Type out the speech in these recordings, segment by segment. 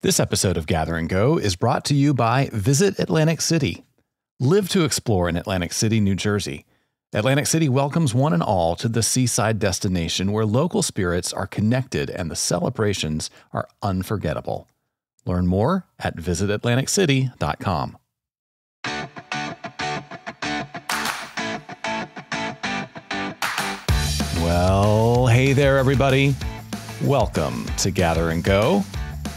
This episode of Gather and Go is brought to you by Visit Atlantic City. Live to explore in Atlantic City, New Jersey. Atlantic City welcomes one and all to the seaside destination where local spirits are connected and the celebrations are unforgettable. Learn more at visitatlanticcity.com. Well, hey there, everybody. Welcome to Gather and Go,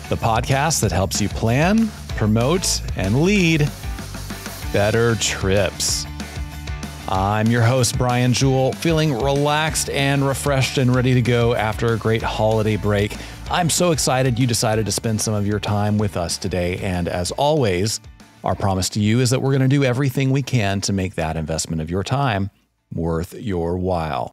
the podcast that helps you plan, promote, and lead better trips. I'm your host, Brian Jewell, feeling relaxed and refreshed and ready to go after a great holiday break. I'm so excited you decided to spend some of your time with us today. And as always, our promise to you is that we're going to do everything we can to make that investment of your time worth your while.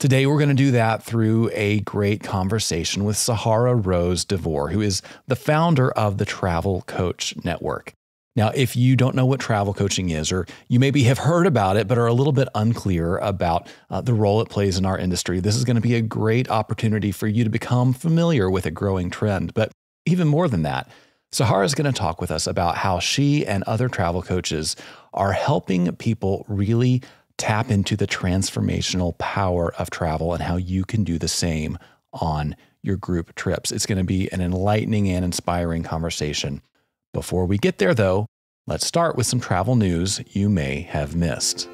Today, we're going to do that through a great conversation with Sahara Rose De Vore, who is the founder of the Travel Coach Network. Now, if you don't know what travel coaching is, or you maybe have heard about it, but are a little bit unclear about the role it plays in our industry, this is going to be a great opportunity for you to become familiar with a growing trend. But even more than that, Sahara is going to talk with us about how she and other travel coaches are helping people really tap into the transformational power of travel and how you can do the same on your group trips. It's going to be an enlightening and inspiring conversation. Before we get there, though, let's start with some travel news you may have missed.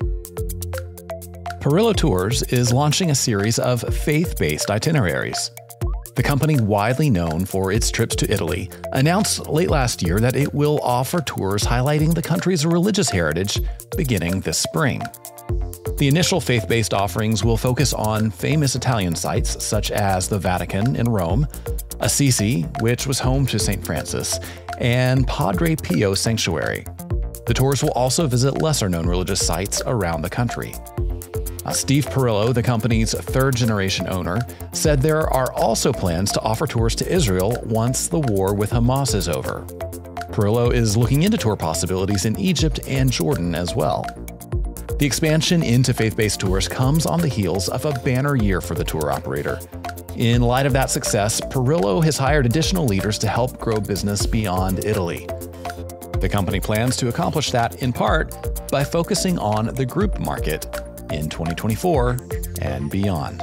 Perillo Tours is launching a series of faith-based itineraries. The company, widely known for its trips to Italy, announced late last year that it will offer tours highlighting the country's religious heritage beginning this spring. The initial faith-based offerings will focus on famous Italian sites such as the Vatican in Rome, Assisi, which was home to St. Francis, and Padre Pio Sanctuary. The tours will also visit lesser-known religious sites around the country. Steve Perillo, the company's third-generation owner, said there are also plans to offer tours to Israel once the war with Hamas is over. Perillo is looking into tour possibilities in Egypt and Jordan as well. The expansion into faith-based tours comes on the heels of a banner year for the tour operator. In light of that success, Perillo has hired additional leaders to help grow business beyond Italy. The company plans to accomplish that in part by focusing on the group market in 2024 and beyond.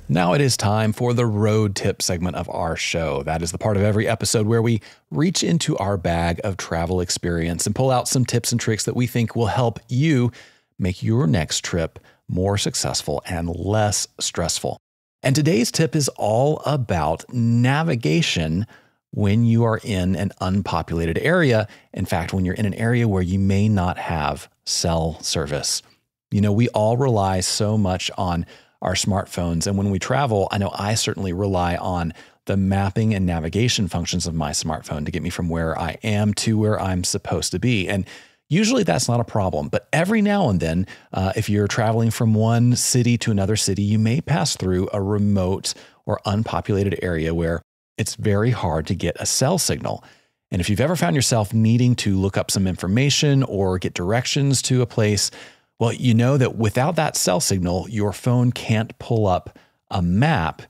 Now it is time for the road tip segment of our show. That is the part of every episode where we reach into our bag of travel experience and pull out some tips and tricks that we think will help you make your next trip more successful and less stressful. And today's tip is all about navigation when you are in an unpopulated area. In fact, when you're in an area where you may not have cell service. You know, we all rely so much on our smartphones. And when we travel, I know I certainly rely on the mapping and navigation functions of my smartphone to get me from where I am to where I'm supposed to be. And usually that's not a problem. But every now and then, if you're traveling from one city to another city, you may pass through a remote or unpopulated area where it's very hard to get a cell signal. And if you've ever found yourself needing to look up some information or get directions to a place, well, you know that without that cell signal, your phone can't pull up a map,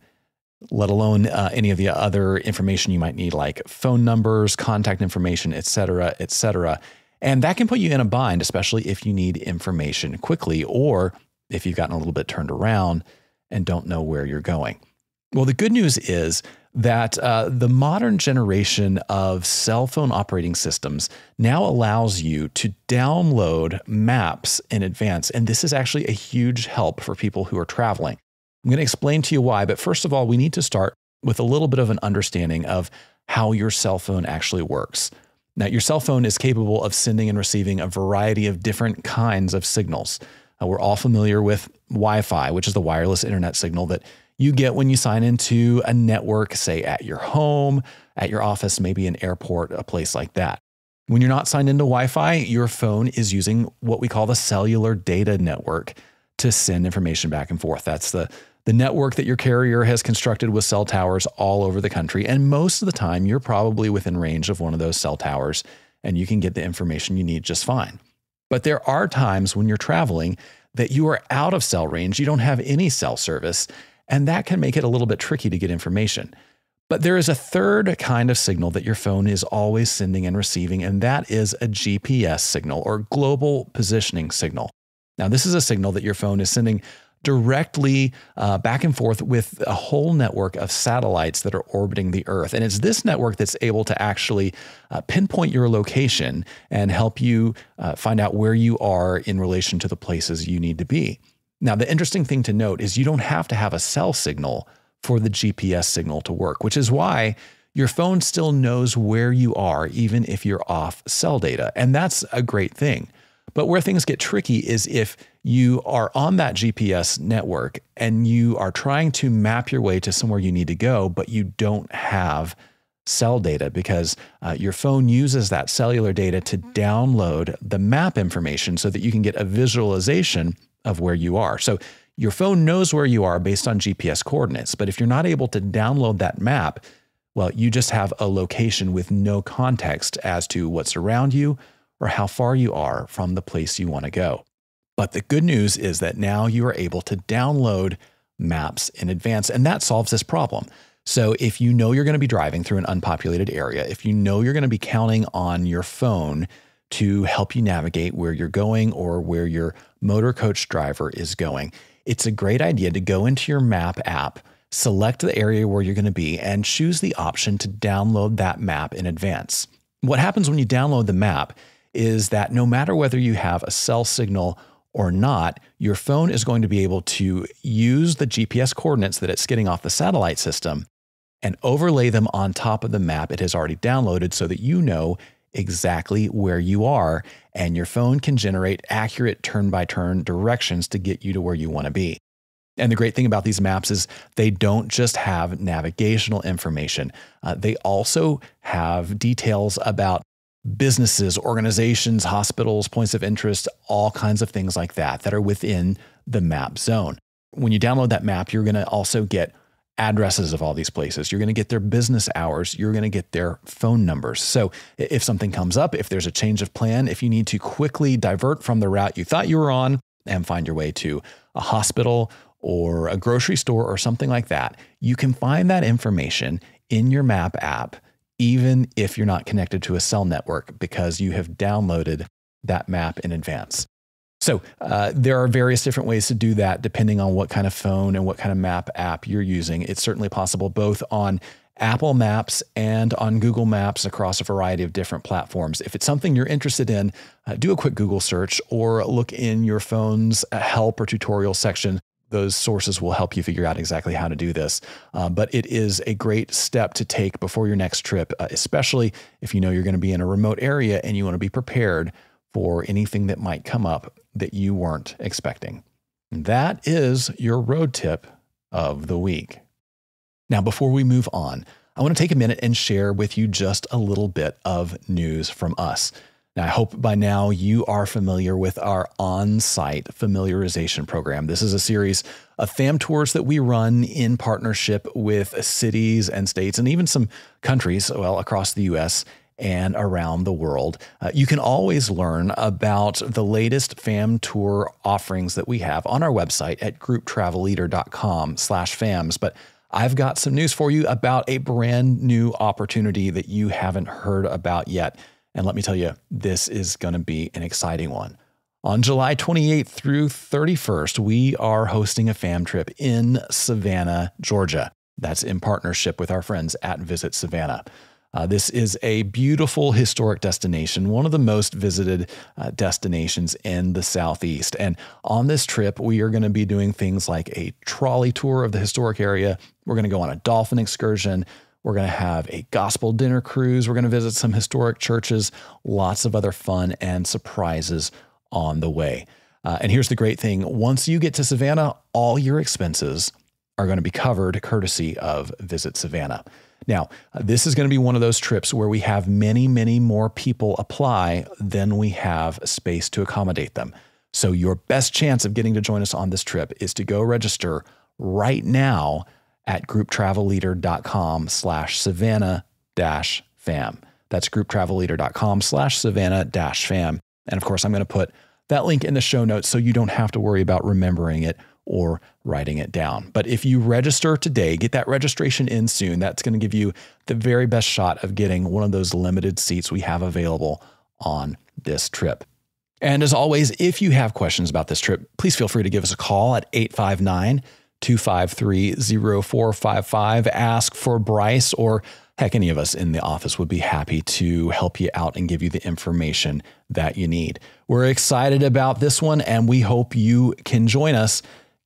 let alone any of the other information you might need, like phone numbers, contact information, et cetera, et cetera. And that can put you in a bind, especially if you need information quickly or if you've gotten a little bit turned around and don't know where you're going. Well, the good news is that the modern generation of cell phone operating systems now allows you to download maps in advance. And this is actually a huge help for people who are traveling. I'm going to explain to you why, but first of all, we need to start with a little bit of an understanding of how your cell phone actually works. Now, your cell phone is capable of sending and receiving a variety of different kinds of signals. We're all familiar with Wi-Fi, which is the wireless internet signal that you get when you sign into a network, say at your home, at your office, maybe an airport, a place like that. When you're not signed into Wi-Fi, your phone is using what we call the cellular data network to send information back and forth. That's the network that your carrier has constructed with cell towers all over the country. And most of the time, you're probably within range of one of those cell towers, and you can get the information you need just fine. But there are times when you're traveling that you are out of cell range, you don't have any cell service, and that can make it a little bit tricky to get information. But there is a third kind of signal that your phone is always sending and receiving, and that is a GPS signal, or global positioning signal. Now, this is a signal that your phone is sending directly back and forth with a whole network of satellites that are orbiting the Earth. And it's this network that's able to actually pinpoint your location and help you find out where you are in relation to the places you need to be. Now, the interesting thing to note is you don't have to have a cell signal for the GPS signal to work, which is why your phone still knows where you are, even if you're off cell data. And that's a great thing. But where things get tricky is if you are on that GPS network and you are trying to map your way to somewhere you need to go, but you don't have cell data because your phone uses that cellular data to download the map information so that you can get a visualization of where you are. So your phone knows where you are based on GPS coordinates, but if you're not able to download that map, well, you just have a location with no context as to what's around you or how far you are from the place you want to go. But the good news is that now you are able to download maps in advance, and that solves this problem. So if you know you're going to be driving through an unpopulated area, if you know you're going to be counting on your phone to help you navigate where you're going or where your motor coach driver is going, it's a great idea to go into your map app, select the area where you're going to be, and choose the option to download that map in advance. What happens when you download the map is that no matter whether you have a cell signal or not, your phone is going to be able to use the GPS coordinates that it's getting off the satellite system and overlay them on top of the map it has already downloaded so that you know exactly where you are, and your phone can generate accurate turn-by-turn directions to get you to where you want to be. And the great thing about these maps is they don't just have navigational information. They also have details about businesses, organizations, hospitals, points of interest, all kinds of things like that are within the map zone. When you download that map, you're going to also get addresses of all these places. You're going to get their business hours. You're going to get their phone numbers. So if something comes up, if there's a change of plan, if you need to quickly divert from the route you thought you were on and find your way to a hospital or a grocery store or something like that, you can find that information in your map app, even if you're not connected to a cell network, because you have downloaded that map in advance. So there are various different ways to do that depending on what kind of phone and what kind of map app you're using. It's certainly possible both on Apple Maps and on Google Maps across a variety of different platforms. If it's something you're interested in, do a quick Google search or look in your phone's help or tutorial section. Those sources will help you figure out exactly how to do this. But it is a great step to take before your next trip, especially if you know you're going to be in a remote area and you want to be prepared for anything that might come up that you weren't expecting. That is your road tip of the week. Now, before we move on, I want to take a minute and share with you just a little bit of news from us. Now, I hope by now you are familiar with our on-site familiarization program. This is a series of fam tours that we run in partnership with cities and states and even some countries, across the U.S. and around the world. You can always learn about the latest fam tour offerings that we have on our website at grouptravelleader.com/fams. But I've got some news for you about a brand new opportunity that you haven't heard about yet. And let me tell you, this is going to be an exciting one. On July 28th through 31st, we are hosting a fam trip in Savannah, Georgia. That's in partnership with our friends at Visit Savannah. This is a beautiful historic destination, one of the most visited destinations in the Southeast. And on this trip, we are going to be doing things like a trolley tour of the historic area. We're going to go on a dolphin excursion. We're going to have a gospel dinner cruise. We're going to visit some historic churches, lots of other fun and surprises on the way. And here's the great thing. Once you get to Savannah, all your expenses are going to be covered courtesy of Visit Savannah. Now, this is going to be one of those trips where we have many, many more people apply than we have space to accommodate them. So your best chance of getting to join us on this trip is to go register right now at grouptravelleader.com/Savannah-fam. That's grouptravelleader.com/Savannah-fam. And of course, I'm going to put that link in the show notes so you don't have to worry about remembering it or writing it down. But if you register today, get that registration in soon, that's going to give you the very best shot of getting one of those limited seats we have available on this trip. And as always, if you have questions about this trip, please feel free to give us a call at 859-253-0455. Ask for Bryce, or heck, any of us in the office would be happy to help you out and give you the information that you need. We're excited about this one, and we hope you can join us.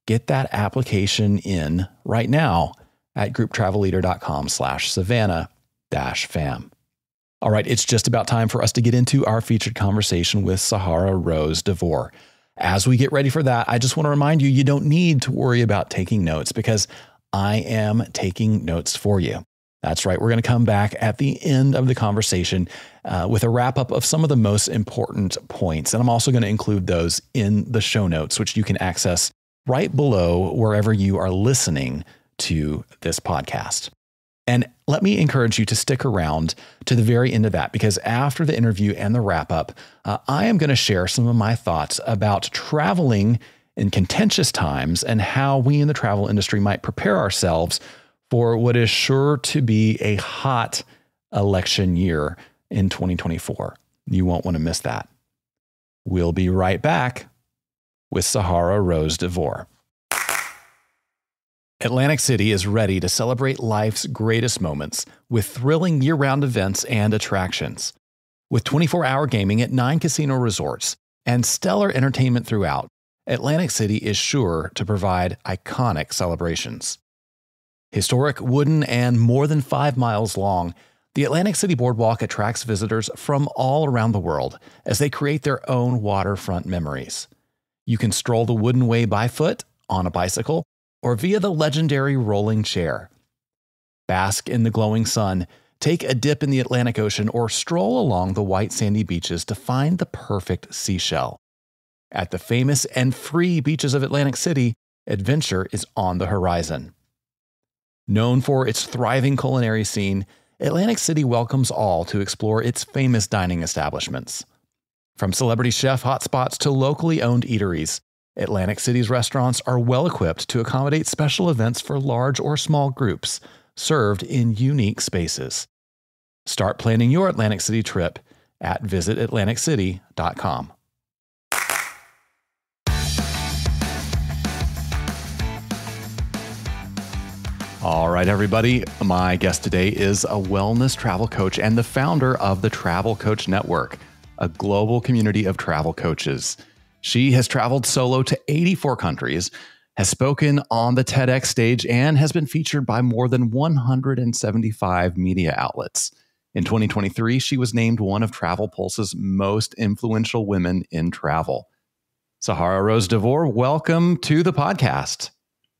Get that application in right now at grouptravelleader.com/Savannah-fam. All right, it's just about time for us to get into our featured conversation with Sahara Rose De Vore. As we get ready for that, I just want to remind you, you don't need to worry about taking notes because I am taking notes for you. That's right. We're going to come back at the end of the conversation with a wrap up of some of the most important points. And I'm also going to include those in the show notes, which you can access right below wherever you are listening to this podcast. And let me encourage you to stick around to the very end of that, because after the interview and the wrap up, I am going to share some of my thoughts about traveling in contentious times and how we in the travel industry might prepare ourselves for what is sure to be a hot election year in 2024. You won't want to miss that. We'll be right back with Sahara Rose De Vore. Atlantic City is ready to celebrate life's greatest moments with thrilling year-round events and attractions. With 24-hour gaming at 9 casino resorts and stellar entertainment throughout, Atlantic City is sure to provide iconic celebrations. Historic, wooden, and more than 5 miles long, the Atlantic City Boardwalk attracts visitors from all around the world as they create their own waterfront memories. You can stroll the wooden way by foot, on a bicycle, or via the legendary rolling chair. Bask in the glowing sun, take a dip in the Atlantic Ocean, or stroll along the white sandy beaches to find the perfect seashell. At the famous and free beaches of Atlantic City, adventure is on the horizon. Known for its thriving culinary scene, Atlantic City welcomes all to explore its famous dining establishments. From celebrity chef hotspots to locally owned eateries, Atlantic City's restaurants are well equipped to accommodate special events for large or small groups, served in unique spaces. Start planning your Atlantic City trip at visitatlanticcity.com. All right, everybody. My guest today is a wellness travel coach and the founder of the Travel Coach Network, a global community of travel coaches. She has traveled solo to 84 countries, has spoken on the TEDx stage, and has been featured by more than 175 media outlets. In 2023, she was named one of Travel Pulse's most influential women in travel. Sahara Rose De Vore, welcome to the podcast.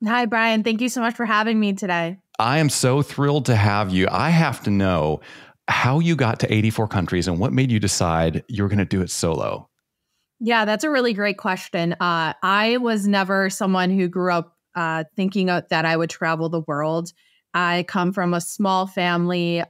Hi, Brian. Thank you so much for having me today. I am so thrilled to have you. I have to know how you got to 84 countries and what made you decide you were going to do it solo. Yeah, that's a really great question. I was never someone who grew up thinking that I would travel the world. I come from a small family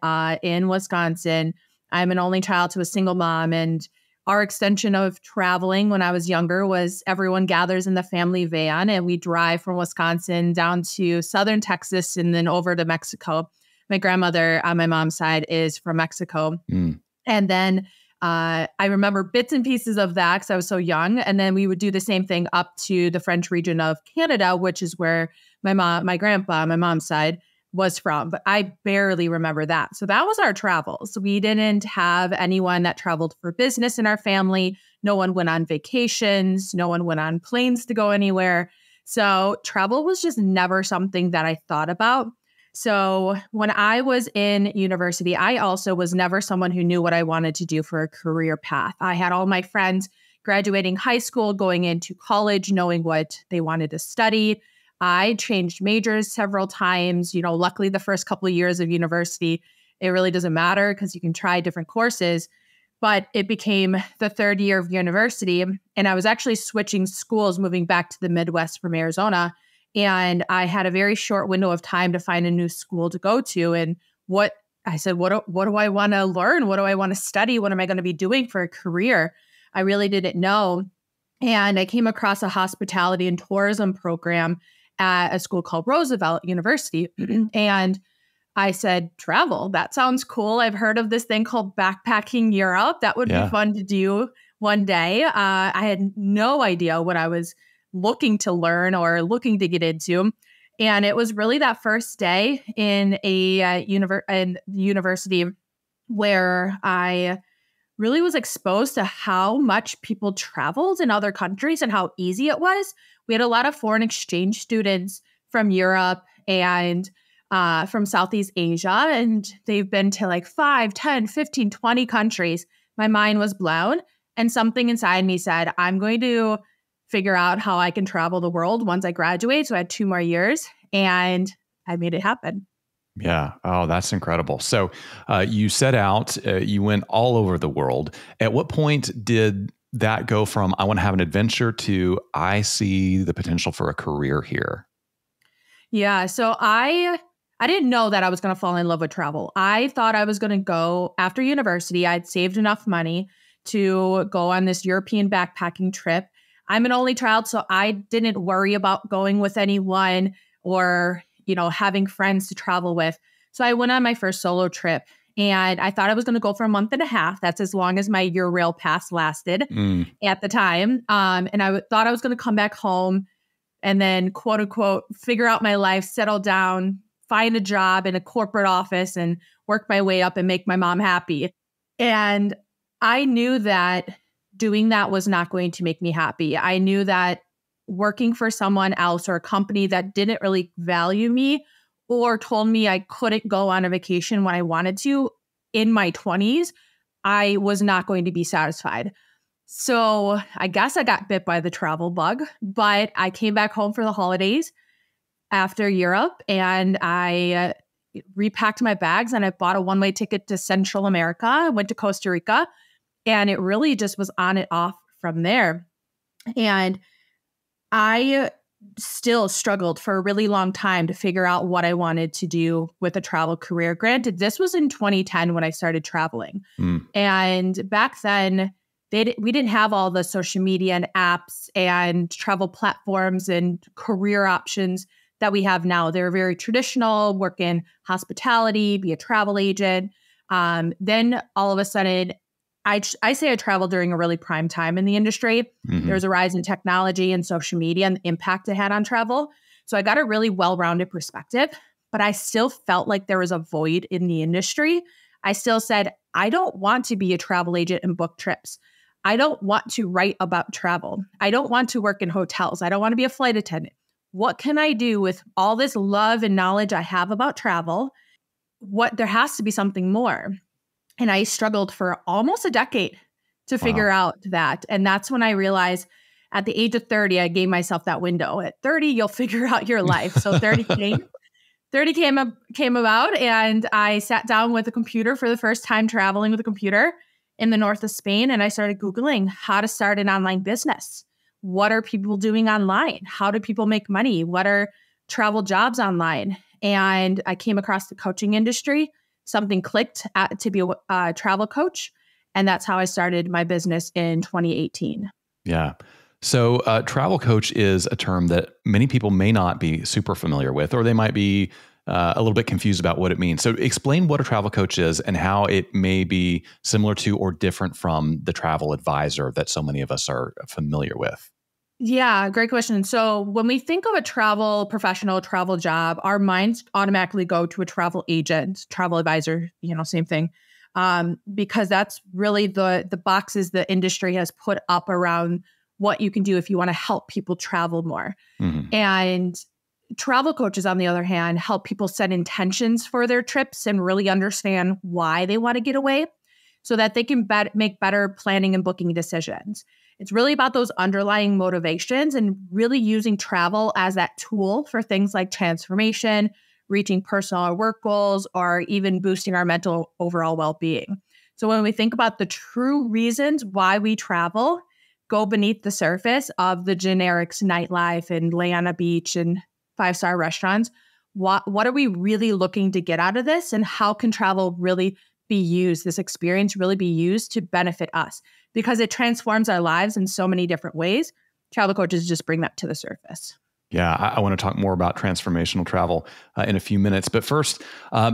in Wisconsin. I'm an only child to a single mom, and our extension of traveling when I was younger was everyone gathers in the family van and we drive from Wisconsin down to southern Texas and then over to Mexico. My grandmother on my mom's side is from Mexico. And then I remember bits and pieces of that because I was so young. And then we would do the same thing up to the French region of Canada, which is where my grandpa, my mom's side, was from. But I barely remember that. So that was our travels. We didn't have anyone that traveled for business in our family. No one went on vacations. No one went on planes to go anywhere. So travel was just never something that I thought about. So when I was in university, I also was never someone who knew what I wanted to do for a career path. I had all my friends graduating high school, going into college, knowing what they wanted to study. I changed majors several times. Luckily, the first couple of years of university, it really doesn't matter because you can try different courses. But it became the third year of university, and I was actually switching schools, moving back to the Midwest from Arizona. And I had a very short window of time to find a new school to go to. And what do I want to learn? What do I want to study? What am I going to be doing for a career? I really didn't know. And I came across a hospitality and tourism program at a school called Roosevelt University. And I said, travel, that sounds cool. I've heard of this thing called backpacking Europe. That would be Yeah. fun to do one day. I had no idea what I was looking to learn or looking to get into. And it was really that first day in a university where I really was exposed to how much people traveled in other countries and how easy it was. We had a lot of foreign exchange students from Europe and from Southeast Asia, and they've been to like 5, 10, 15, 20 countries. My mind was blown, and something inside me said, I'm going to figure out how I can travel the world once I graduate. So I had 2 more years, and I made it happen. Yeah. Oh, that's incredible. So you set out, you went all over the world. At what point did that go from, I want to have an adventure, to I see the potential for a career here? Yeah. So I didn't know that I was going to fall in love with travel. I thought I was going to go after university. I'd saved enough money to go on this European backpacking trip. I'm an only child, so I didn't worry about going with anyone or, having friends to travel with. So I went on my first solo trip, and I thought I was going to go for a month and a half. That's as long as my Eurail pass lasted at the time. And I thought I was going to come back home and then, quote unquote, figure out my life, settle down, find a job in a corporate office and work my way up and make my mom happy. And I knew that doing that was not going to make me happy. I knew that working for someone else or a company that didn't really value me or told me I couldn't go on a vacation when I wanted to in my 20s, I was not going to be satisfied. So I guess I got bit by the travel bug, but I came back home for the holidays after Europe, and I repacked my bags and I bought a one-way ticket to Central America. I went to Costa Rica, and it really just was on and off from there. And I still struggled for a really long time to figure out what I wanted to do with a travel career. Granted, this was in 2010 when I started traveling. And back then, we didn't have all the social media and apps and travel platforms and career options that we have now. They're very traditional, work in hospitality, be a travel agent. Then all of a sudden, I say I traveled during a really prime time in the industry. There was a rise in technology and social media and the impact it had on travel. So I got a really well-rounded perspective, but I still felt like there was a void in the industry. I still said, I don't want to be a travel agent and book trips. I don't want to write about travel. I don't want to work in hotels. I don't want to be a flight attendant. What can I do with all this love and knowledge I have about travel? There has to be something more. And I struggled for almost a decade to figure out that. And that's when I realized at the age of 30, I gave myself that window. At 30, you'll figure out your life. So 30 came about, and I sat down with a computer for the first time, traveling with a computer in the north of Spain. And I started Googling how to start an online business. What are people doing online? How do people make money? What are travel jobs online? And I came across the coaching industry. Something clicked to be a travel coach. And that's how I started my business in 2018. Yeah. So travel coach is a term that many people may not be super familiar with, or they might be a little bit confused about what it means. So explain what a travel coach is and how it may be similar to or different from the travel advisor that so many of us are familiar with. Yeah, great question. So when we think of a travel professional, travel job, our minds automatically go to a travel agent, travel advisor, same thing. Because that's really the boxes the industry has put up around what you can do if you want to help people travel more. And travel coaches, on the other hand, help people set intentions for their trips and really understand why they want to get away so that they can make better planning and booking decisions. It's really about those underlying motivations and really using travel as that tool for things like transformation, reaching personal or work goals, or even boosting our mental overall well-being. So when we think about the true reasons why we travel, go beneath the surface of the generics, nightlife and lay on a beach and 5-star restaurants, what are we really looking to get out of this? And how can travel really be used, this experience really be used to benefit us? because it transforms our lives in so many different ways. Travel coaches just bring that to the surface. Yeah, I want to talk more about transformational travel in a few minutes. But first,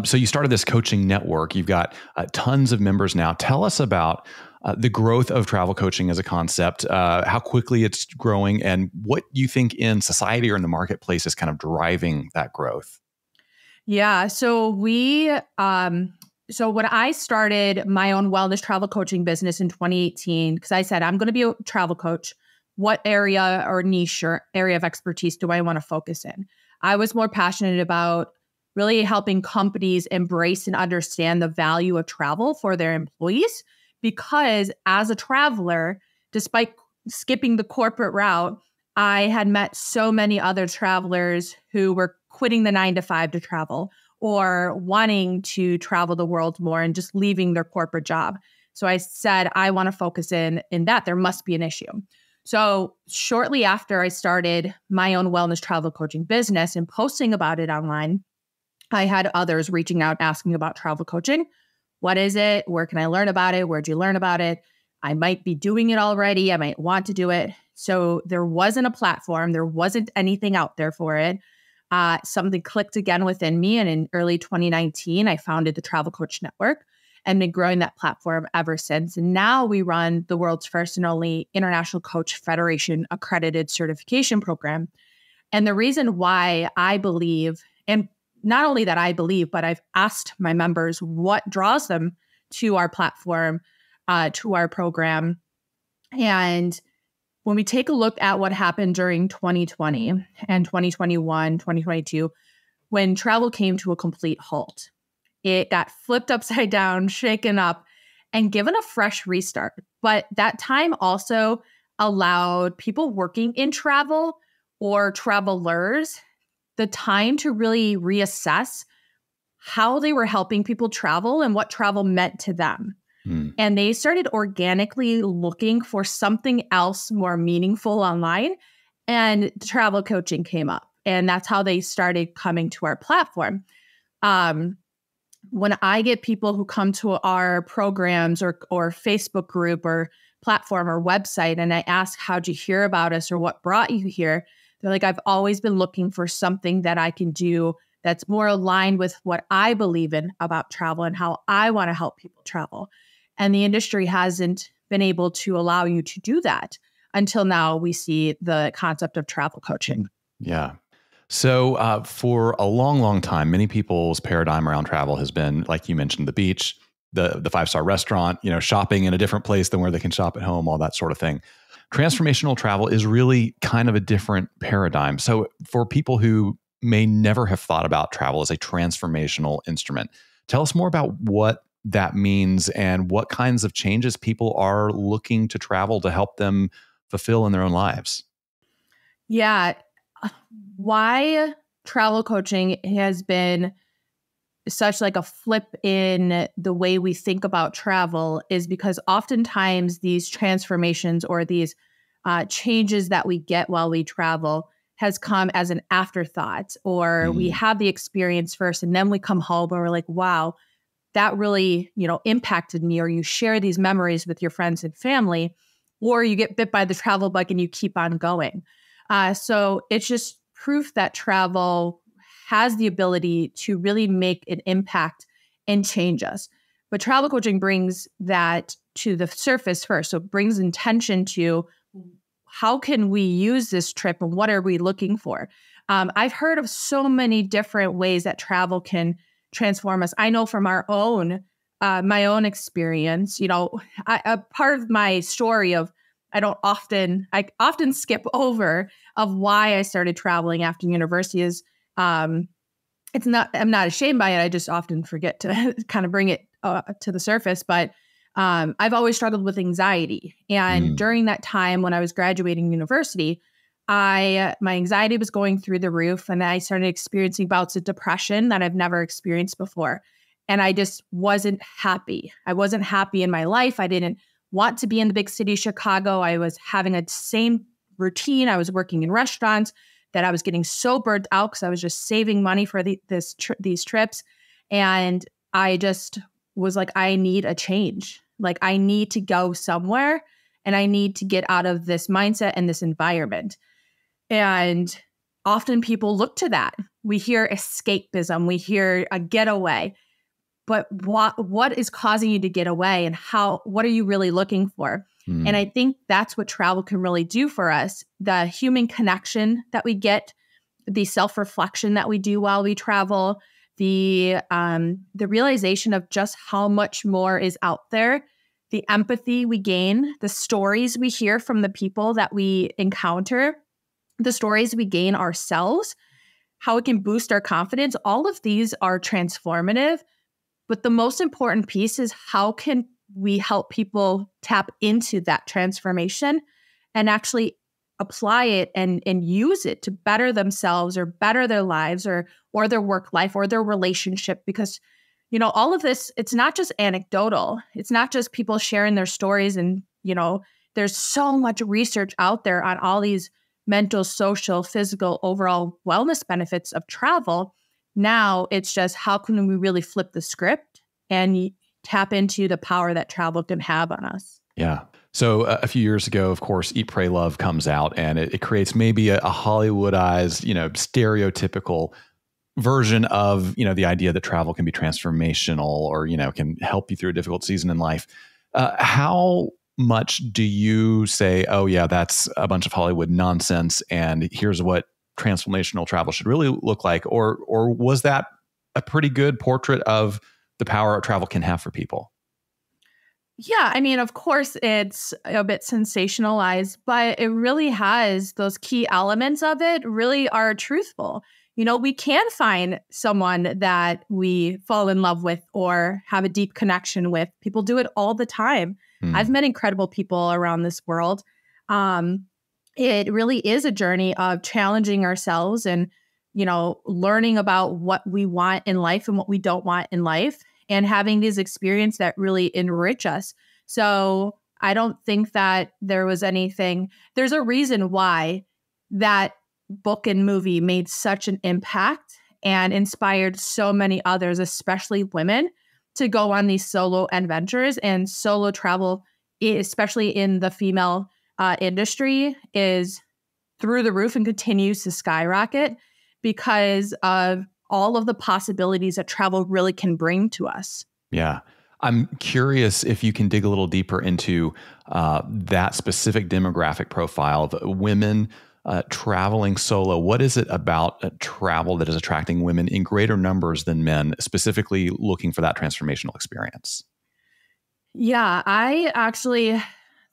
so you started this coaching network. You've got tons of members now. Tell us about the growth of travel coaching as a concept, how quickly it's growing, and what you think in society or in the marketplace is kind of driving that growth. Yeah. So when I started my own wellness travel coaching business in 2018, because I said, I'm going to be a travel coach. What area or niche or area of expertise do I want to focus in? I was more passionate about really helping companies embrace and understand the value of travel for their employees. Because as a traveler, despite skipping the corporate route, I had met so many other travelers who were quitting the 9 to 5 to travel or wanting to travel the world more and just leaving their corporate job. So I said, I want to focus in that. There must be an issue. So shortly after I started my own wellness travel coaching business and posting about it online, I had others reaching out asking about travel coaching. What is it? Where can I learn about it? Where'd you learn about it? I might be doing it already. I might want to do it. So there wasn't a platform. There wasn't anything out there for it. Something clicked again within me. And in early 2019, I founded the Travel Coach Network and been growing that platform ever since. And now we run the world's first and only International Coach Federation accredited certification program. And the reason why I believe, and not only that I believe, but I've asked my members what draws them to our platform, to our program. And when we take a look at what happened during 2020 and 2021, 2022, when travel came to a complete halt, it got flipped upside down, shaken up, and given a fresh restart. But that time also allowed people working in travel or travelers the time to really reassess how they were helping people travel and what travel meant to them. And they started organically looking for something else more meaningful online. And travel coaching came up. And that's how they started coming to our platform. When I get people who come to our programs or Facebook group or platform or website, and I ask, how'd you hear about us or what brought you here? They're like, I've always been looking for something that I can do that's more aligned with what I believe in about travel and how I want to help people travel. And the industry hasn't been able to allow you to do that until now. We see the concept of travel coaching. Yeah. So for a long, long time, many people's paradigm around travel has been, like you mentioned, the beach, the 5-star restaurant, shopping in a different place than where they can shop at home, all that sort of thing. Transformational travel is really kind of a different paradigm. So for people who may never have thought about travel as a transformational instrument, tell us more about what that means and what kinds of changes people are looking to travel to help them fulfill in their own lives. Yeah. Why travel coaching has been such like a flip in the way we think about travel is because oftentimes these transformations or these changes that we get while we travel has come as an afterthought, or we have the experience first and then we come home and we're like, wow, that really, impacted me, or you share these memories with your friends and family, or you get bit by the travel bug and you keep on going. So it's just proof that travel has the ability to really make an impact and change us. But travel coaching brings that to the surface first. So it brings intention to how can we use this trip and what are we looking for? I've heard of so many different ways that travel can transform us. I know from our own, my own experience, a part of my story of I often skip over of why I started traveling after university is I'm not ashamed by it. I just often forget to kind of bring it to the surface. But I've always struggled with anxiety. And during that time when I was graduating university, my anxiety was going through the roof, and I started experiencing bouts of depression that I've never experienced before. And I just wasn't happy. I wasn't happy in my life. I didn't want to be in the big city, Chicago. I was having a same routine. I was working in restaurants that I was getting so burnt out because I was just saving money for these trips. And I just was like, I need a change. Like, I need to go somewhere and I need to get out of this mindset and this environment. And often people look to that. We hear escapism, we hear a getaway. But what is causing you to get away, and what are you really looking for? And I think that's what travel can really do for us. The human connection that we get, the self-reflection that we do while we travel, the realization of just how much more is out there, the empathy we gain, the stories we hear from the people that we encounter, the stories we gain ourselves, how it can boost our confidence. All of these are transformative. But the most important piece is, how can we help people tap into that transformation and actually apply it and use it to better themselves or better their lives or their work life or their relationship? Because, all of this, it's not just anecdotal. It's not just people sharing their stories. And, there's so much research out there on all these mental, social, physical, overall wellness benefits of travel. Now it's just, how can we really flip the script and tap into the power that travel can have on us? Yeah. So a few years ago, of course, Eat, Pray, Love comes out, and it creates maybe a Hollywoodized, stereotypical version of, the idea that travel can be transformational or, can help you through a difficult season in life. How much do you say, oh yeah, that's a bunch of Hollywood nonsense, and here's what transformational travel should really look like? Or was that a pretty good portrait of the power travel can have for people? Yeah, I mean, of course, it's a bit sensationalized, but it really has those key elements of it really are truthful. We can find someone that we fall in love with or have a deep connection with. People do it all the time. I've met incredible people around this world. It really is a journey of challenging ourselves and, learning about what we want in life and what we don't want in life, and having these experiences that really enrich us. So I don't think that there was anything. There's a reason why that book and movie made such an impact and inspired so many others, especially women, to go on these solo adventures. And solo travel, especially in the female industry, is through the roof and continues to skyrocket because of all of the possibilities that travel really can bring to us. Yeah. I'm curious if you can dig a little deeper into that specific demographic profile of women traveling solo. What is it about travel that is attracting women in greater numbers than men, specifically looking for that transformational experience? Yeah,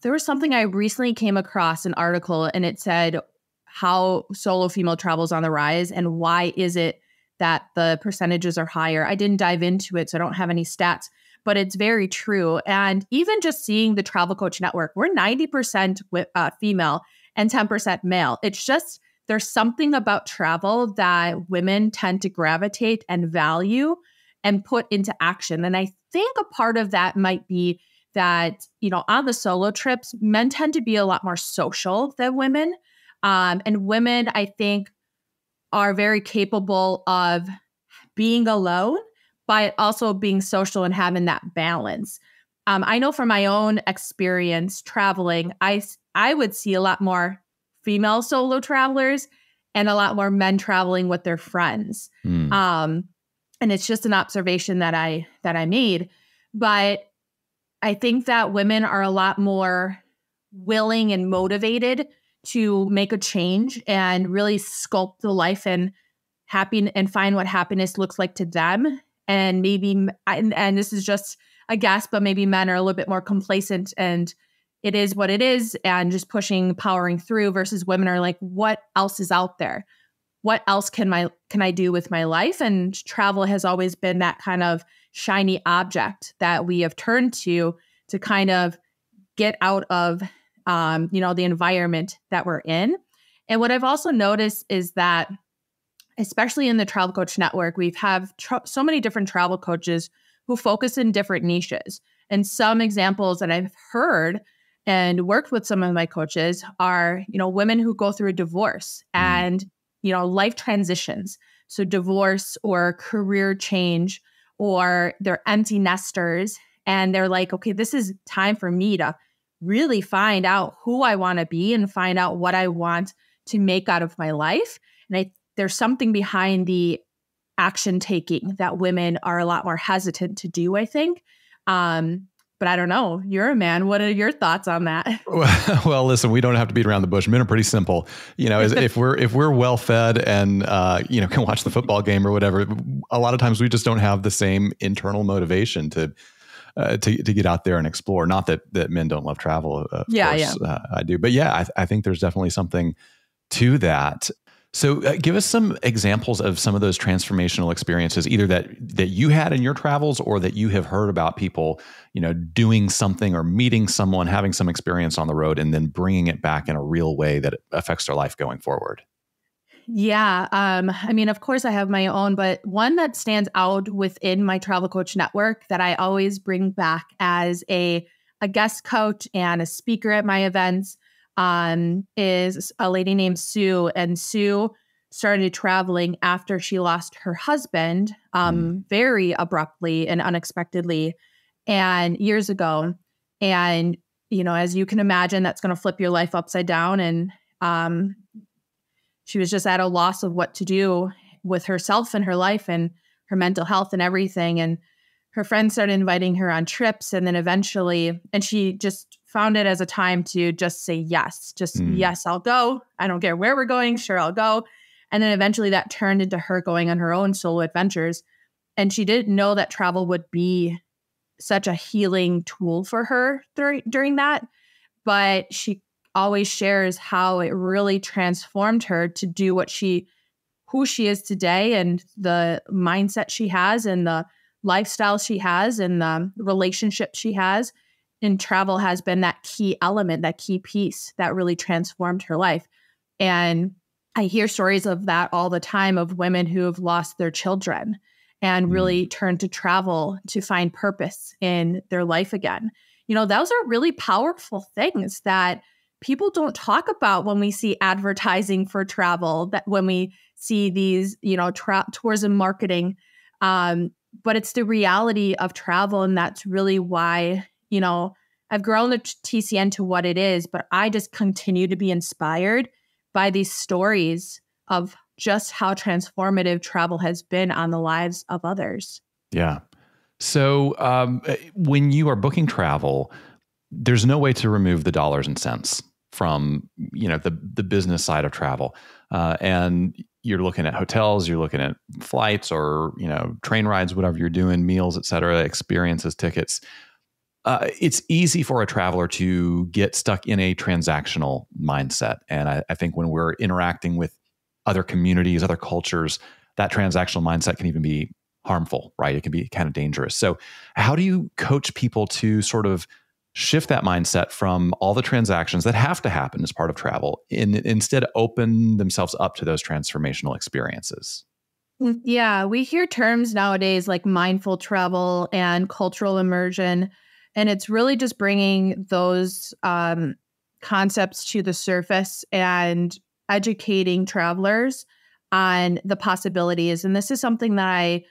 there was something I recently came across, an article, and it said how solo female travel is on the rise and why is it that the percentages are higher. I didn't dive into it, so I don't have any stats, but it's very true. And even just seeing the Travel Coach Network, we're 90% female and 10% male. It's just, there's something about travel that women tend to gravitate and value and put into action. And I think a part of that might be that, on the solo trips, men tend to be a lot more social than women. And women, I think, are very capable of being alone, but also being social and having that balance. I know from my own experience traveling, I would see a lot more female solo travelers and a lot more men traveling with their friends. And it's just an observation that I made. But I think that women are a lot more willing and motivated to make a change and really sculpt the life and find what happiness looks like to them. And maybe, and this is just a guess, but maybe men are a little bit more complacent and it is what it is and just powering through, versus women are like, what else is out there? What else can I do with my life? And travel has always been that kind of shiny object that we have turned to kind of get out of the environment that we're in. And what I've also noticed is that, especially in the Travel Coach Network, we have so many different travel coaches who focus in different niches. And some examples that I've heard and worked with some of my coaches are, women who go through a divorce and, life transitions. So divorce or career change, or they're empty nesters And they're like, okay, this is time for me to really find out who I want to be and find out what I want to make out of my life. And there's something behind the action taking that women are a lot more hesitant to do, I think. But I don't know. You're a man. What are your thoughts on that? Well, listen, we don't have to beat around the bush. Men are pretty simple. If we're well fed and can watch the football game or whatever, a lot of times we just don't have the same internal motivation to get out there and explore. Not that men don't love travel. Of course, I do. But yeah, I think there's definitely something to that. So give us some examples of some of those transformational experiences, either that you had in your travels or that you have heard about people, doing something or meeting someone, having some experience on the road, and then bringing it back in a real way that affects their life going forward. Yeah. Of course I have my own, but one that stands out within my travel coach network that I always bring back as a guest coach and a speaker at my events is a lady named Sue. And Sue started traveling after she lost her husband very abruptly and unexpectedly and years ago. And, as you can imagine, that's going to flip your life upside down. And she was just at a loss of what to do with herself and her life and her mental health and everything. And her friends started inviting her on trips. And then eventually, and she just found it as a time to just say yes. Yes, I'll go. I don't care where we're going. Sure, I'll go. And then eventually that turned into her going on her own solo adventures. And she didn't know that travel would be such a healing tool for her during that. But she always shares how it really transformed her to do who she is today, and the mindset she has and the lifestyle she has and the relationship she has. And travel has been that key element, that key piece that really transformed her life. And I hear stories of that all the time, of women who have lost their children and really turned to travel to find purpose in their life again. Those are really powerful things that people don't talk about when we see advertising for travel, that when we see these, tourism marketing. But it's the reality of travel. And that's really why, I've grown the TCN to what it is, but I just continue to be inspired by these stories of just how transformative travel has been on the lives of others. Yeah. So when you are booking travel, there's no way to remove the dollars and cents from, the business side of travel. And you're looking at hotels, you're looking at flights or, train rides, whatever you're doing, meals, et cetera, experiences, tickets. It's easy for a traveler to get stuck in a transactional mindset. And I think when we're interacting with other communities, other cultures, that transactional mindset can even be harmful, right? It can be kind of dangerous. So how do you coach people to sort of shift that mindset from all the transactions that have to happen as part of travel and instead open themselves up to those transformational experiences? Yeah, we hear terms nowadays like mindful travel and cultural immersion, and it's really just bringing those concepts to the surface and educating travelers on the possibilities. And this is something that I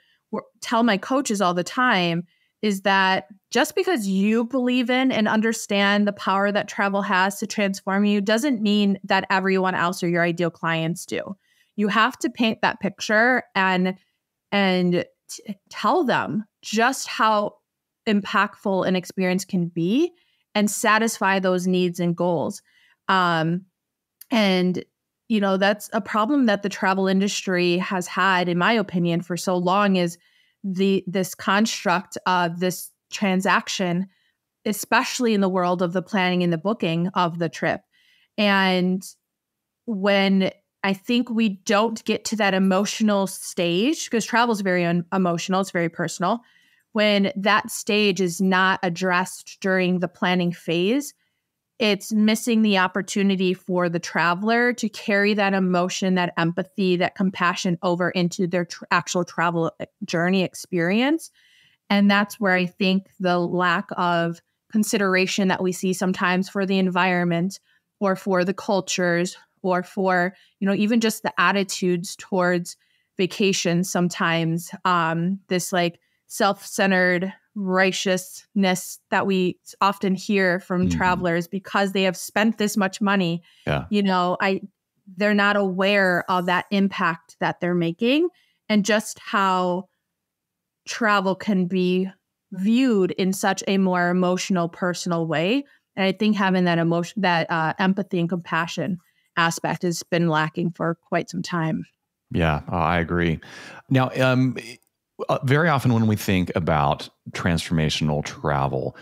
tell my coaches all the time, is that just because you believe in and understand the power that travel has to transform you doesn't mean that everyone else or your ideal clients do. You have to paint that picture and tell them just how impactful an experience can be and satisfy those needs and goals. That's a problem that the travel industry has had, in my opinion, for so long, is this construct of this transaction, especially in the world of the planning and the booking of the trip. And when I think we don't get to that emotional stage, because travel is very emotional, it's very personal. When that stage is not addressed during the planning phase, it's missing the opportunity for the traveler to carry that emotion, that empathy, that compassion over into their actual travel journey experience. And that's where I think the lack of consideration that we see sometimes for the environment or for the cultures or for, even just the attitudes towards vacation sometimes, this like self-centered self-righteousness that we often hear from travelers because they have spent this much money. Yeah. They're not aware of that impact that they're making and just how travel can be viewed in such a more emotional, personal way. And I think having that emotion, that empathy and compassion aspect has been lacking for quite some time. Yeah, I agree. Now, very often when we think about transformational travel,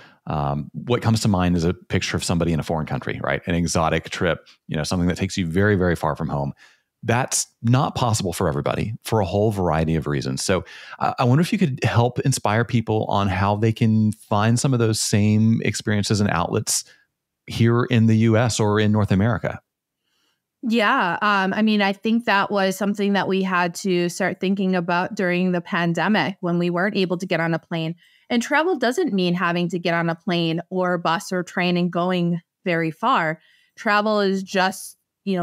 what comes to mind is a picture of somebody in a foreign country, right? An exotic trip, something that takes you very, very far from home. That's not possible for everybody for a whole variety of reasons. So I wonder if you could help inspire people on how they can find some of those same experiences and outlets here in the US or in North America. Yeah. I think that was something that we had to start thinking about during the pandemic when we weren't able to get on a plane. And travel doesn't mean having to get on a plane or bus or train and going very far. Travel is just,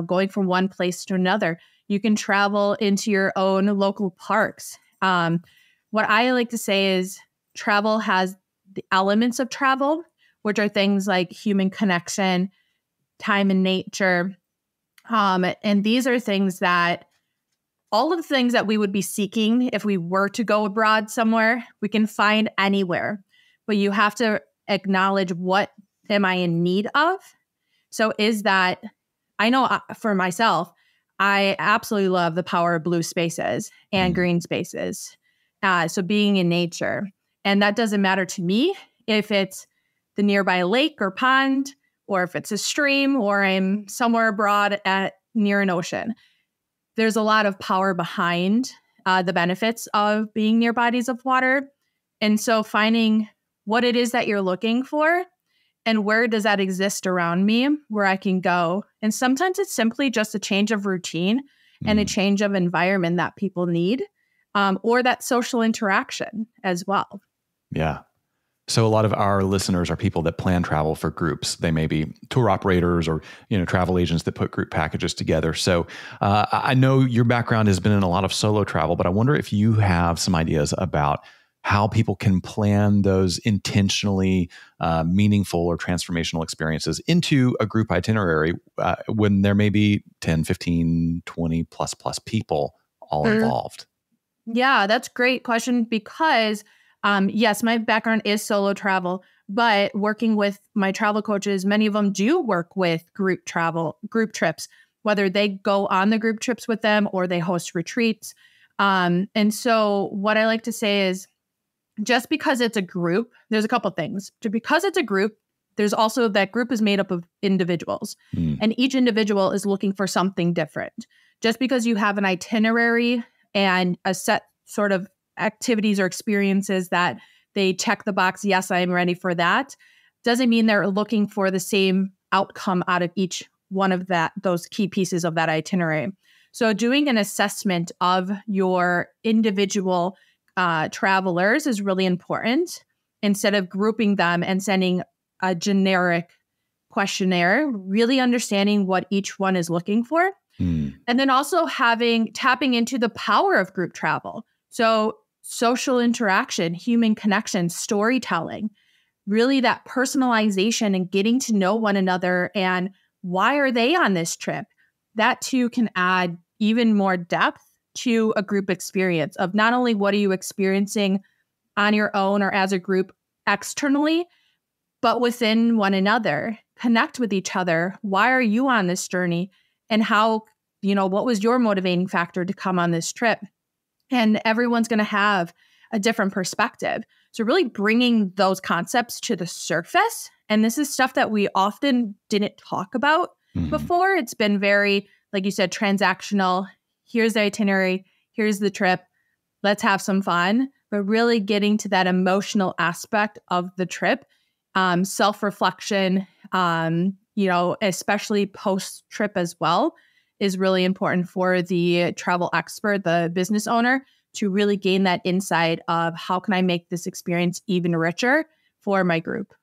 going from one place to another. You can travel into your own local parks. What I like to say is travel has the elements of travel, which are things like human connection, time in nature. And these are things that all of the things that we would be seeking if we were to go abroad somewhere, we can find anywhere. But you have to acknowledge, what am I in need of? So I know for myself, I absolutely love the power of blue spaces and green spaces. So being in nature. And that doesn't matter to me if it's the nearby lake or pond, or if it's a stream, or I'm somewhere abroad near an ocean. There's a lot of power behind the benefits of being near bodies of water. And so finding what it is that you're looking for and where does that exist around me where I can go. And sometimes it's simply just a change of routine and a change of environment that people need, or that social interaction as well. Yeah. So a lot of our listeners are people that plan travel for groups. They may be tour operators or, travel agents that put group packages together. So I know your background has been in a lot of solo travel, but I wonder if you have some ideas about how people can plan those intentionally meaningful or transformational experiences into a group itinerary when there may be 10, 15, 20 plus people all involved. Yeah, that's a great question because yes, my background is solo travel, but working with my travel coaches, many of them do work with group trips, whether they go on the group trips with them or they host retreats. And so what I like to say is, just because it's a group, there's a couple things. Because it's a group, there's also that group is made up of individuals, and each individual is looking for something different. Just because you have an itinerary and a set sort of activities or experiences that they check the box, yes, I am ready for that, doesn't mean they're looking for the same outcome out of each one of those key pieces of that itinerary. So doing an assessment of your individual travelers is really important, instead of grouping them and sending a generic questionnaire, really understanding what each one is looking for. And then also tapping into the power of group travel. So social interaction, human connection, storytelling, really that personalization and getting to know one another and why are they on this trip? That too can add even more depth to a group experience of not only what are you experiencing on your own or as a group externally, but within one another. Connect with each other. Why are you on this journey? And how, what was your motivating factor to come on this trip? And everyone's going to have a different perspective. So really bringing those concepts to the surface. And this is stuff that we often didn't talk about before. It's been very, like you said, transactional. Here's the itinerary. Here's the trip. Let's have some fun. But really getting to that emotional aspect of the trip, self-reflection, especially post-trip as well, is really important for the travel expert, the business owner, to really gain that insight of how can I make this experience even richer for my group.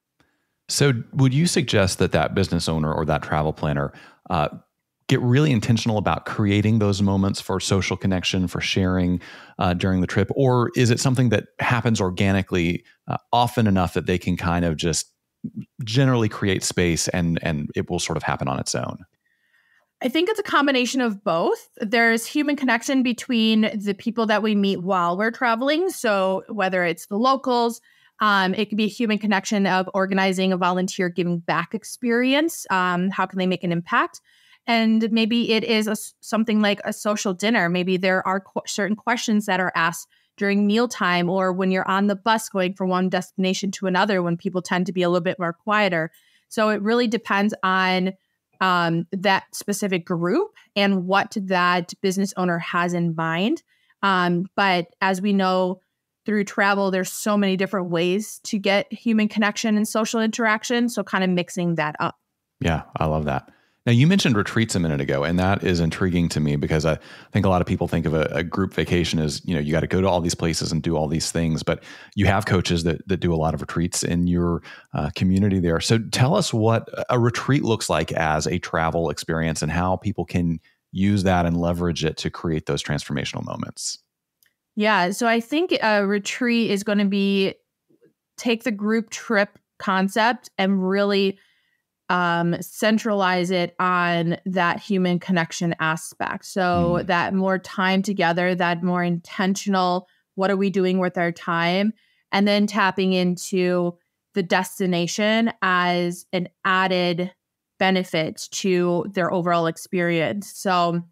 So would you suggest that business owner or that travel planner get really intentional about creating those moments for social connection, for sharing during the trip? Or is it something that happens organically often enough that they can kind of just generally create space and it will sort of happen on its own? I think it's a combination of both. There's human connection between the people that we meet while we're traveling. So whether it's the locals, it could be a human connection of organizing a volunteer giving back experience. How can they make an impact? And maybe it is something like a social dinner. Maybe there are certain questions that are asked during mealtime or when you're on the bus going from one destination to another, when people tend to be a little bit more quieter. So it really depends on that specific group and what that business owner has in mind. But as we know through travel, there's so many different ways to get human connection and social interaction. So kind of mixing that up. Yeah, I love that. Now, you mentioned retreats a minute ago, and that is intriguing to me because I think a lot of people think of a group vacation as, you got to go to all these places and do all these things, but you have coaches that do a lot of retreats in your community there. So tell us what a retreat looks like as a travel experience and how people can use that and leverage it to create those transformational moments. Yeah, so I think a retreat is going to be take the group trip concept and really centralize it on that human connection aspect. So that more time together, that more intentional, what are we doing with our time? And then tapping into the destination as an added benefit to their overall experience. So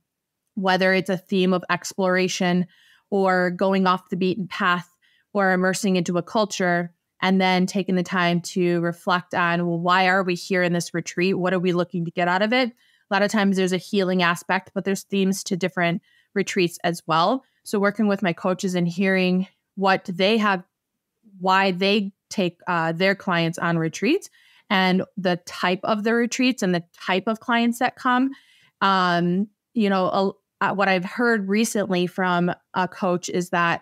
whether it's a theme of exploration or going off the beaten path or immersing into a culture, and then taking the time to reflect on, well, why are we here in this retreat? What are we looking to get out of it? A lot of times there's a healing aspect, but there's themes to different retreats as well. So working with my coaches and hearing what they have, why they take their clients on retreats and the type of the retreats and the type of clients that come. What I've heard recently from a coach is that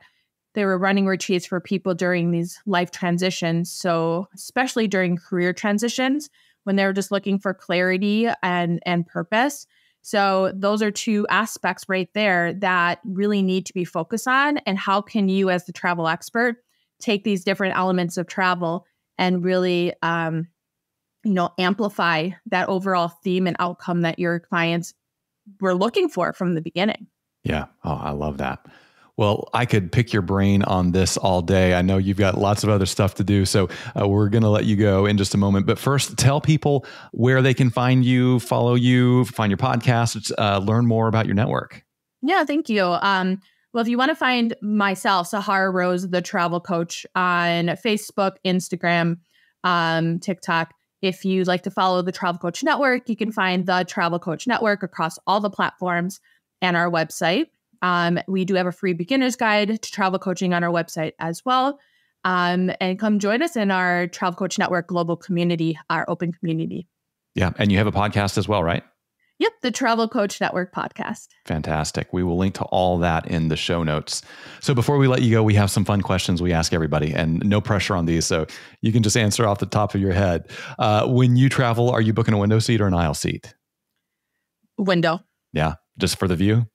they were running retreats for people during these life transitions. So especially during career transitions, when they're just looking for clarity and purpose. So those are two aspects right there that really need to be focused on. And how can you, as the travel expert, take these different elements of travel and really, amplify that overall theme and outcome that your clients were looking for from the beginning? Yeah. Oh, I love that. Well, I could pick your brain on this all day. I know you've got lots of other stuff to do, so we're going to let you go in just a moment. But first, tell people where they can find you, follow you, find your podcast, learn more about your network. Yeah, thank you. Well, if you want to find myself, Sahara Rose, the travel coach, on Facebook, Instagram, TikTok. If you'd like to follow the Travel Coach Network, you can find the Travel Coach Network across all the platforms and our website. We do have a free beginner's guide to travel coaching on our website as well. And come join us in our Travel Coach Network global community, our open community. Yeah. And you have a podcast as well, right? Yep. The Travel Coach Network podcast. Fantastic. We will link to all that in the show notes. So before we let you go, we have some fun questions we ask everybody, and no pressure on these. So you can just answer off the top of your head. When you travel, are you booking a window seat or an aisle seat? Window. Yeah. Just for the view?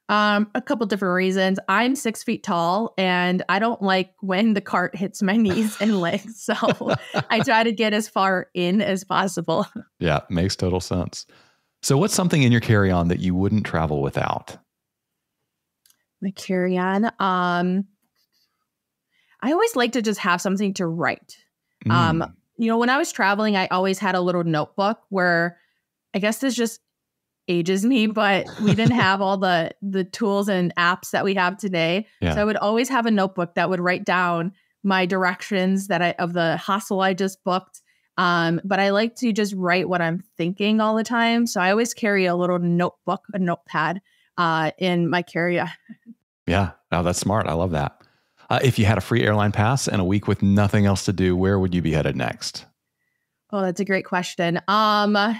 A couple different reasons. I'm 6 feet tall and I don't like when the cart hits my knees and legs. So I try to get as far in as possible. Yeah, makes total sense. So what's something in your carry-on that you wouldn't travel without? My carry-on. I always like to just have something to write. When I was traveling, I always had a little notebook where I guess this just ages me, but we didn't have all the tools and apps that we have today. Yeah. So I would always have a notebook that would write down my directions of the hostel I just booked. But I like to just write what I'm thinking all the time. So I always carry a little notebook, a notepad in my carry-on. Yeah. Oh, that's smart. I love that. If you had a free airline pass and a week with nothing else to do, where would you be headed next? Oh, that's a great question. I've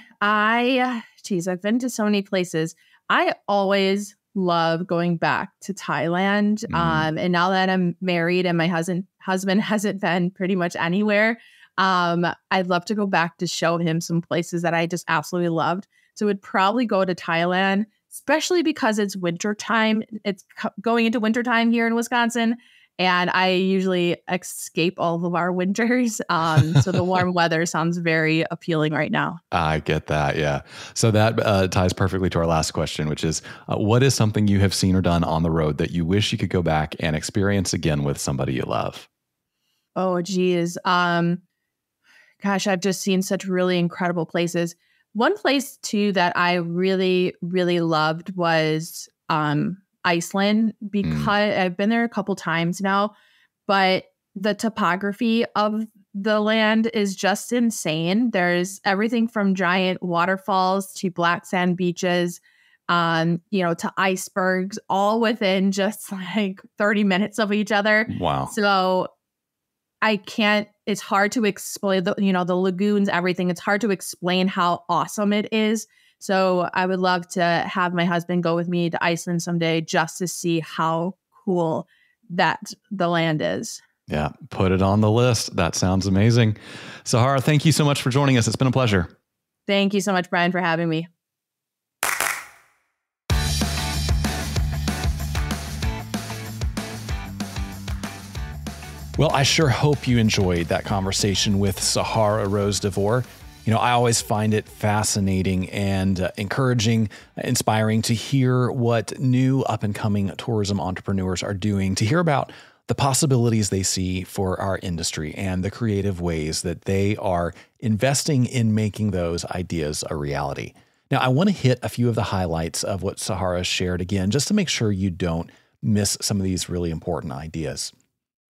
been to so many places. I always love going back to Thailand. And now that I'm married and my husband hasn't been pretty much anywhere, I'd love to go back to show him some places that I just absolutely loved. So would probably go to Thailand, especially because it's winter time. It's going into winter time here in Wisconsin. And I usually escape all of our winters. So the warm weather sounds very appealing right now. I get that. Yeah. So that ties perfectly to our last question, which is what is something you have seen or done on the road that you wish you could go back and experience again with somebody you love? Oh, geez. Gosh, I've just seen such really incredible places. One place too that I really, really loved was Iceland, because I've been there a couple times now, but the topography of the land is just insane. There's everything from giant waterfalls to black sand beaches, to icebergs, all within just like 30 minutes of each other. Wow. So it's hard to explain the lagoons, everything. It's hard to explain how awesome it is. So I would love to have my husband go with me to Iceland someday just to see how cool that the land is. Yeah, put it on the list. That sounds amazing. Sahara, thank you so much for joining us. It's been a pleasure. Thank you so much, Brian, for having me. Well, I sure hope you enjoyed that conversation with Sahara Rose De Vore. I always find it fascinating and encouraging, inspiring to hear what new up-and-coming tourism entrepreneurs are doing, to hear about the possibilities they see for our industry and the creative ways that they are investing in making those ideas a reality. Now, I want to hit a few of the highlights of what Sahara shared again, just to make sure you don't miss some of these really important ideas.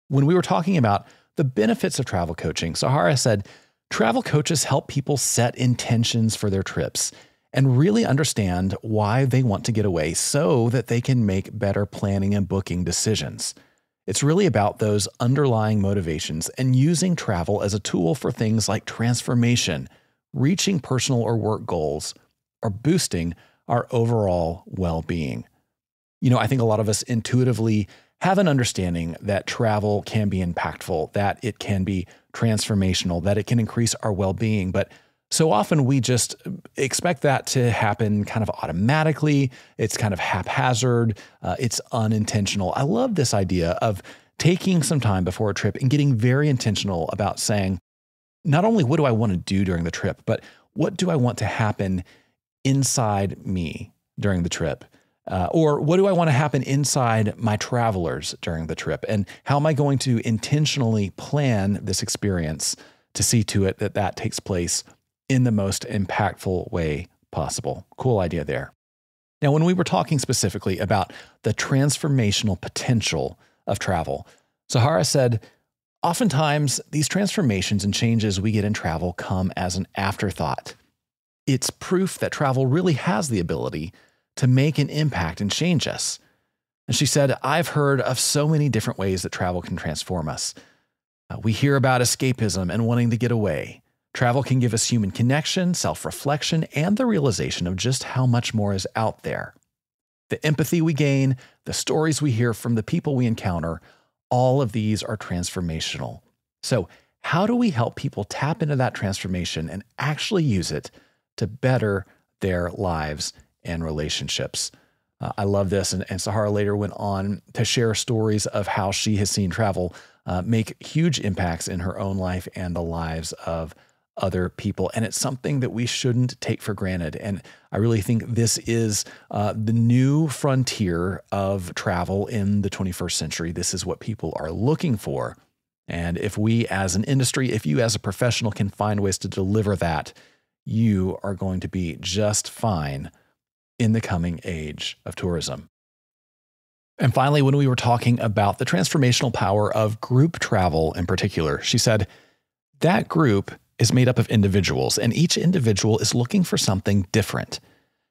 When we were talking about the benefits of travel coaching, Sahara said, travel coaches help people set intentions for their trips and really understand why they want to get away so that they can make better planning and booking decisions. It's really about those underlying motivations and using travel as a tool for things like transformation, reaching personal or work goals, or boosting our overall well-being. I think a lot of us intuitively have an understanding that travel can be impactful, that it can be transformational, that it can increase our well-being. But so often we just expect that to happen kind of automatically. It's kind of haphazard. It's unintentional. I love this idea of taking some time before a trip and getting very intentional about saying, not only what do I want to do during the trip, but what do I want to happen inside me during the trip? Or what do I want to happen inside my travelers during the trip? And how am I going to intentionally plan this experience to see to it that that takes place in the most impactful way possible? Cool idea there. Now, when we were talking specifically about the transformational potential of travel, Sahara said, oftentimes these transformations and changes we get in travel come as an afterthought. It's proof that travel really has the ability to make an impact and change us. And she said, I've heard of so many different ways that travel can transform us. We hear about escapism and wanting to get away. Travel can give us human connection, self-reflection, and the realization of just how much more is out there. The empathy we gain, the stories we hear from the people we encounter, all of these are transformational. So how do we help people tap into that transformation and actually use it to better their lives and relationships? I love this. And Sahara later went on to share stories of how she has seen travel make huge impacts in her own life and the lives of other people. And it's something that we shouldn't take for granted. And I really think this is the new frontier of travel in the 21st century. This is what people are looking for. And if we as an industry, if you as a professional can find ways to deliver that, you are going to be just fine in the coming age of tourism. And finally, when we were talking about the transformational power of group travel in particular, she said, that group is made up of individuals, and each individual is looking for something different.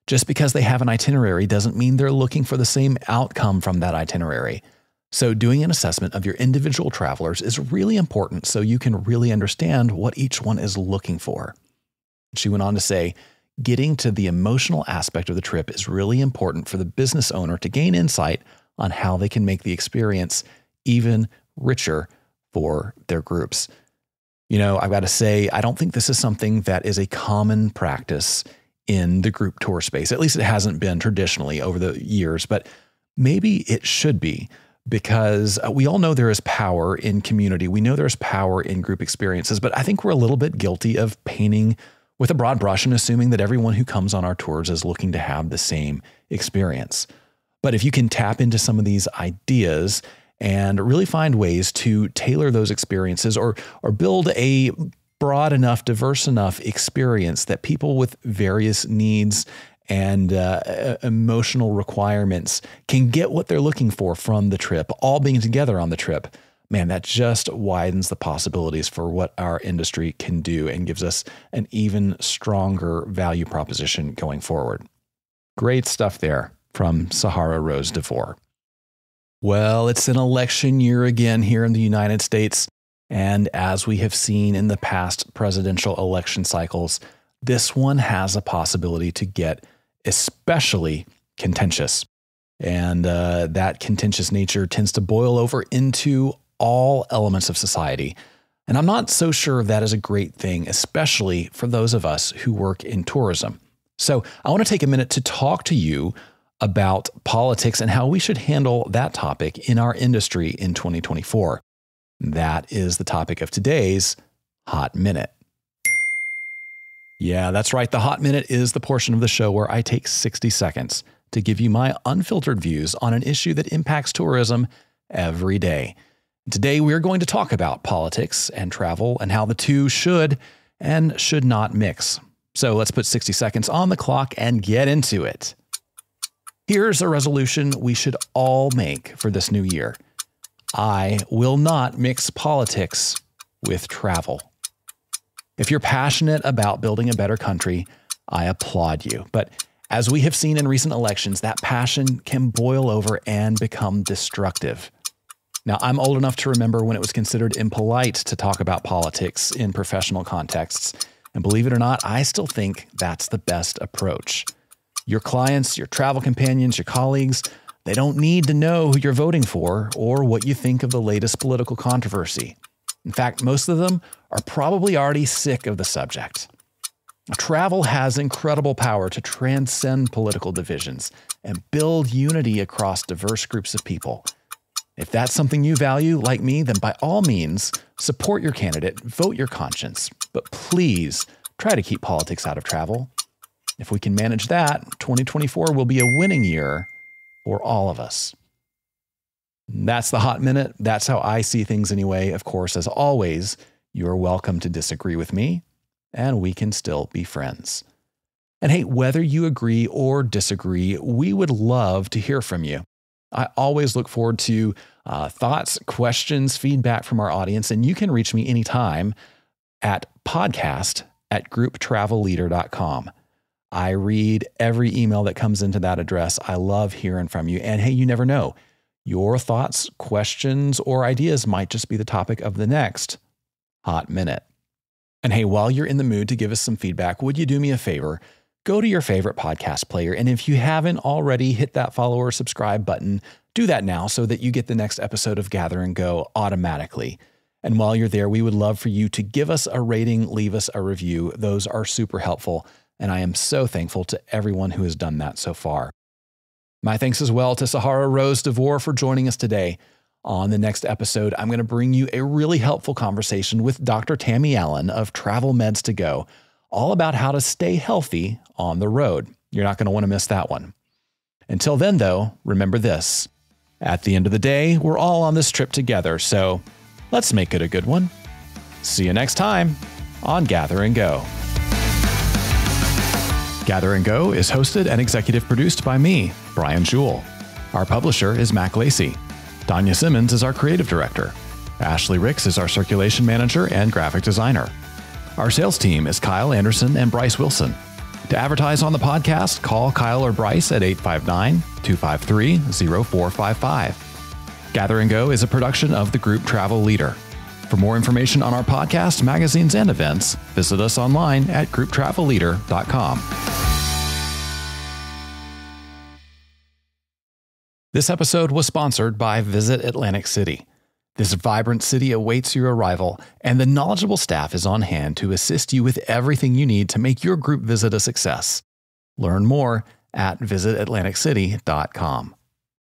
Just because they have an itinerary doesn't mean they're looking for the same outcome from that itinerary. So doing an assessment of your individual travelers is really important so you can really understand what each one is looking for. She went on to say, getting to the emotional aspect of the trip is really important for the business owner to gain insight on how they can make the experience even richer for their groups. I've got to say, I don't think this is something that is a common practice in the group tour space. At least it hasn't been traditionally over the years, but maybe it should be, because we all know there is power in community. We know there's power in group experiences, but I think we're a little bit guilty of painting with a broad brush and assuming that everyone who comes on our tours is looking to have the same experience. But if you can tap into some of these ideas and really find ways to tailor those experiences or build a broad enough, diverse enough experience that people with various needs and emotional requirements can get what they're looking for from the trip, all being together on the trip, man, that just widens the possibilities for what our industry can do and gives us an even stronger value proposition going forward. Great stuff there from Sahara Rose De Vore. Well, it's an election year again here in the United States. And as we have seen in the past presidential election cycles, this one has a possibility to get especially contentious. And that contentious nature tends to boil over into all elements of society. And I'm not so sure that is a great thing, especially for those of us who work in tourism. So I want to take a minute to talk to you about politics and how we should handle that topic in our industry in 2024. That is the topic of today's Hot Minute. Yeah, that's right. The Hot Minute is the portion of the show where I take 60 seconds to give you my unfiltered views on an issue that impacts tourism every day. Today, we're going to talk about politics and travel and how the two should and should not mix. So let's put 60 seconds on the clock and get into it. Here's a resolution we should all make for this new year. I will not mix politics with travel. If you're passionate about building a better country, I applaud you. But as we have seen in recent elections, that passion can boil over and become destructive. Now, I'm old enough to remember when it was considered impolite to talk about politics in professional contexts. And believe it or not, I still think that's the best approach. Your clients, your travel companions, your colleagues, they don't need to know who you're voting for or what you think of the latest political controversy. In fact, most of them are probably already sick of the subject. Travel has incredible power to transcend political divisions and build unity across diverse groups of people. If that's something you value, like me, then by all means, support your candidate, vote your conscience, but please try to keep politics out of travel. If we can manage that, 2024 will be a winning year for all of us. That's the Hot Minute. That's how I see things anyway. Of course, as always, you're welcome to disagree with me, and we can still be friends. And hey, whether you agree or disagree, we would love to hear from you. I always look forward to thoughts, questions, feedback from our audience, and you can reach me anytime at podcast@grouptravelleader.com. I read every email that comes into that address. I love hearing from you. And hey, you never know. Your thoughts, questions, or ideas might just be the topic of the next Hot Minute. And hey, while you're in the mood to give us some feedback, would you do me a favor? Go to your favorite podcast player. And if you haven't already, hit that follow or subscribe button. Do that now so that you get the next episode of Gather and Go automatically. And while you're there, we would love for you to give us a rating, leave us a review. Those are super helpful. And I am so thankful to everyone who has done that so far. My thanks as well to Sahara Rose De Vore for joining us today. On the next episode, I'm going to bring you a really helpful conversation with Dr. Tammy Allen of Travel Meds to Go, all about how to stay healthy on the road. You're not going to want to miss that one. Until then, though, remember this. At the end of the day, we're all on this trip together, so let's make it a good one. See you next time on Gather and Go. Gather and Go is hosted and executive produced by me, Brian Jewell. Our publisher is Mac Lacey. Danya Simmons is our creative director. Ashley Ricks is our circulation manager and graphic designer. Our sales team is Kyle Anderson and Bryce Wilson. To advertise on the podcast, call Kyle or Bryce at 859-253-0455. Gather and Go is a production of the Group Travel Leader. For more information on our podcast, magazines, and events, visit us online at grouptravelleader.com. This episode was sponsored by Visit Atlantic City. This vibrant city awaits your arrival, and the knowledgeable staff is on hand to assist you with everything you need to make your group visit a success. Learn more at visitatlanticitycity.com.